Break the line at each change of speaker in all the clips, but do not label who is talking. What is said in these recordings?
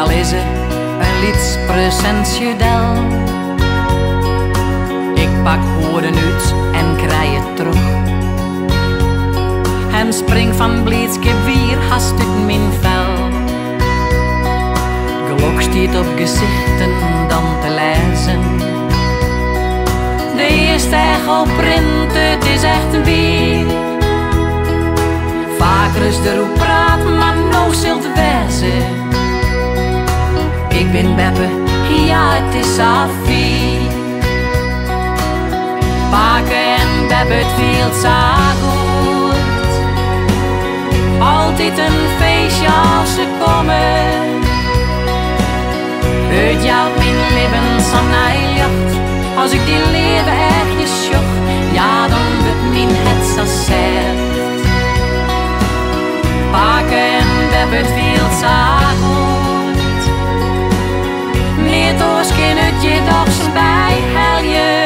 Al is het een lietspresentje del. Ik pak horen uit en krijg het terug. En spring van blijdschap weer haast uit mijn vel. Geluk stiet op gezichten dan te lezen. De eerste echo print, het is echt een weer. Vaker is er hoe praat, maar nou zult wezen. Ik ben Beppe, ja het is Safie. Paken en Beppe, het viel zo goed. Altijd een feestje als ze komen. Het jouwt mijn leven zo najacht. Als ik die leven ergens zocht, ja dan wordt mijn het zo zet. Paken en Beppe, het viel zo goed. Meer doorschen het je doch zo bij helje.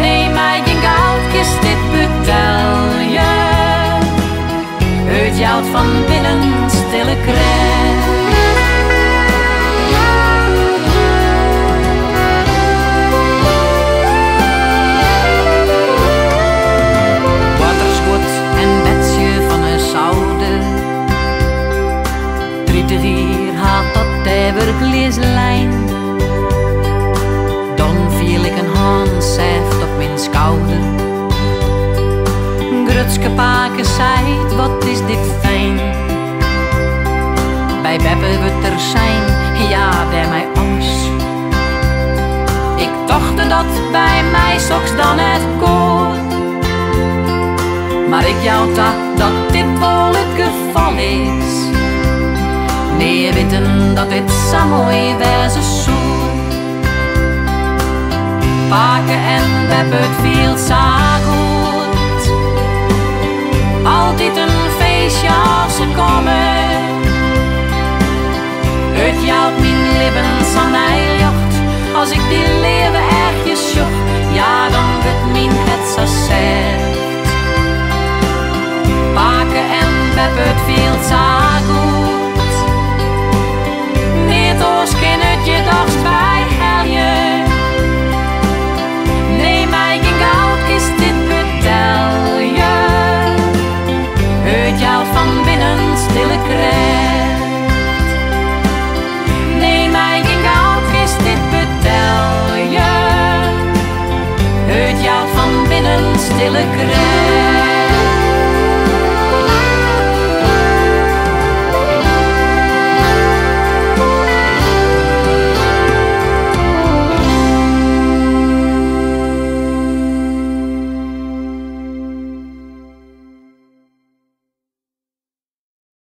Neem mij geen goudkist, dit betel je. Het jouwt van binnen stille krijg. Waterschot en betsje van een zoude. 30 hier had tot evergleeslijn. Dan viel ik een handschrift op mijn schouder. Grutske paken zei, wat is dit fijn. Bij Beppe wordt er zijn, ja bij mij alles. Ik dacht dat bij mij soks dan het kon. Maar ik jou dat dit wel het geval is. Nee, weten dat dit zo mooi wezen zou. Paken en Beppe, het viel zo goed. Altijd een feestje als ze komen. Het jouwt mijn leven zo najacht. Als ik die leven ergens zocht, ja dan wordt mijn het zo zet. Paken en Beppe, het viel zo goed. Niet doorschen het je dags bij helje. Neem mij geen goudkist, dit betel je. Het jouwt van binnen stille krijgt. Neem mij geen goudkist, dit betel je. Het jouwt van binnen stille krijgt.